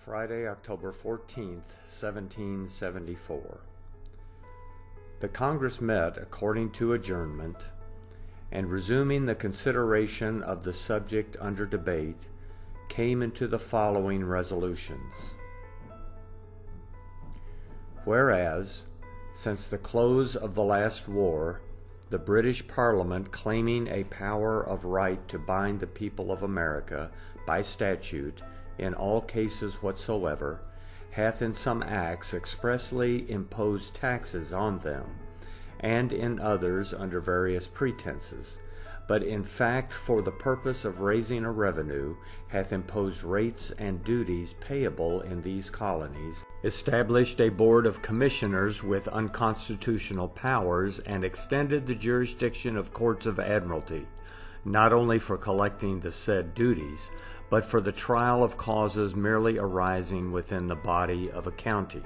Friday, October 14th, 1774. The Congress met according to adjournment, and resuming the consideration of the subject under debate, came into the following resolutions. Whereas, since the close of the last war, the British Parliament, claiming a power of right to bind the people of America by statute in all cases whatsoever, hath in some acts expressly imposed taxes on them, and in others under various pretenses, but in fact for the purpose of raising a revenue hath imposed rates and duties payable in these colonies, established a board of commissioners with unconstitutional powers, and extended the jurisdiction of courts of admiralty, not only for collecting the said duties, but for the trial of causes merely arising within the body of a county.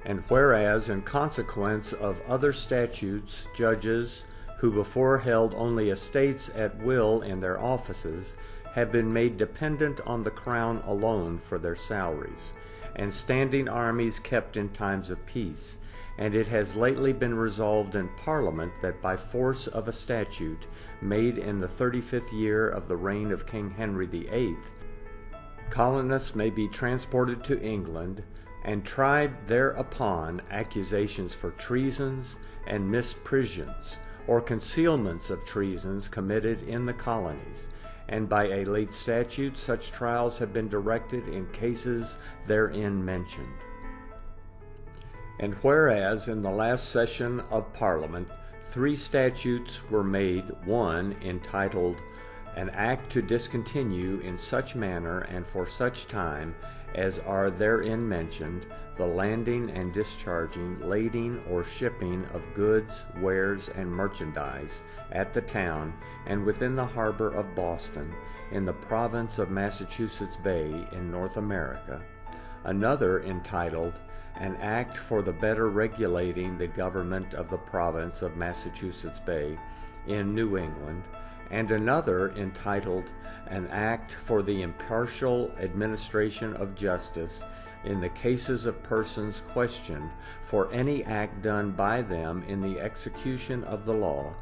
And whereas, in consequence of other statutes, judges, who before held only estates at will in their offices, have been made dependent on the crown alone for their salaries, and standing armies kept in times of peace, and it has lately been resolved in Parliament that by force of a statute made in the 35th year of the reign of King Henry VIII, colonists may be transported to England and tried thereupon accusations for treasons and misprisions, or concealments of treasons committed in the colonies, and by a late statute such trials have been directed in cases therein mentioned. And whereas in the last session of Parliament 3 statutes were made, one entitled, An Act to Discontinue in such manner and for such time as are therein mentioned the landing and discharging, lading, or shipping of goods, wares, and merchandise at the town and within the harbor of Boston, in the province of Massachusetts Bay in North America. Another entitled, An Act for the better regulating the government of the province of Massachusetts Bay in New England, and another entitled, An Act for the impartial administration of justice in the cases of persons questioned for any act done by them in the execution of the law,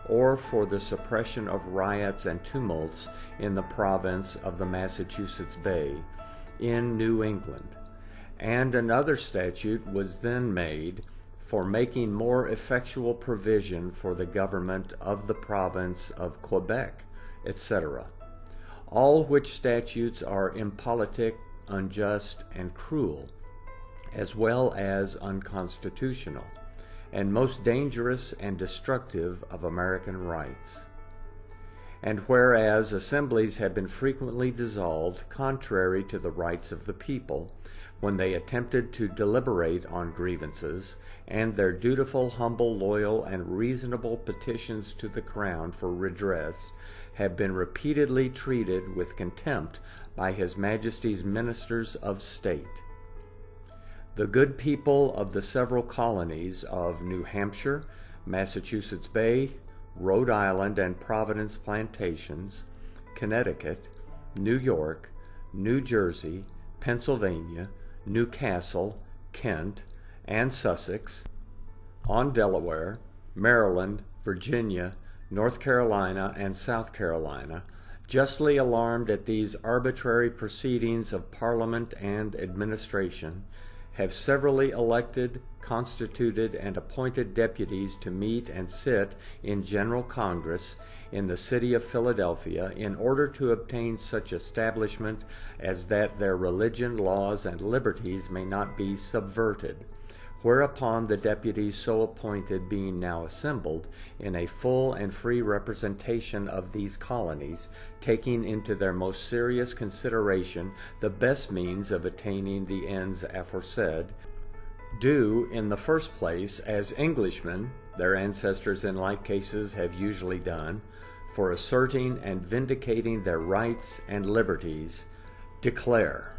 or for the suppression of riots and tumults in the province of the Massachusetts Bay in New England. And another statute was then made for making more effectual provision for the government of the province of Quebec, etc. All which statutes are impolitic, unjust, and cruel, as well as unconstitutional, and most dangerous and destructive of American rights. And whereas assemblies have been frequently dissolved contrary to the rights of the people, when they attempted to deliberate on grievances, and their dutiful, humble, loyal, and reasonable petitions to the Crown for redress have been repeatedly treated with contempt by His Majesty's ministers of state. The good people of the several colonies of New Hampshire, Massachusetts Bay, Rhode Island and Providence Plantations, Connecticut, New York, New Jersey, Pennsylvania, Newcastle, Kent, and Sussex, on Delaware, Maryland, Virginia, North Carolina, and South Carolina, justly alarmed at these arbitrary proceedings of Parliament and administration, have severally elected, constituted, and appointed deputies to meet and sit in General Congress in the city of Philadelphia in order to obtain such establishment as that their religion, laws, and liberties may not be subverted. Whereupon the deputies so appointed being now assembled in a full and free representation of these colonies, taking into their most serious consideration the best means of attaining the ends aforesaid, do, in the first place, as Englishmen, their ancestors in like cases have usually done, for asserting and vindicating their rights and liberties, declare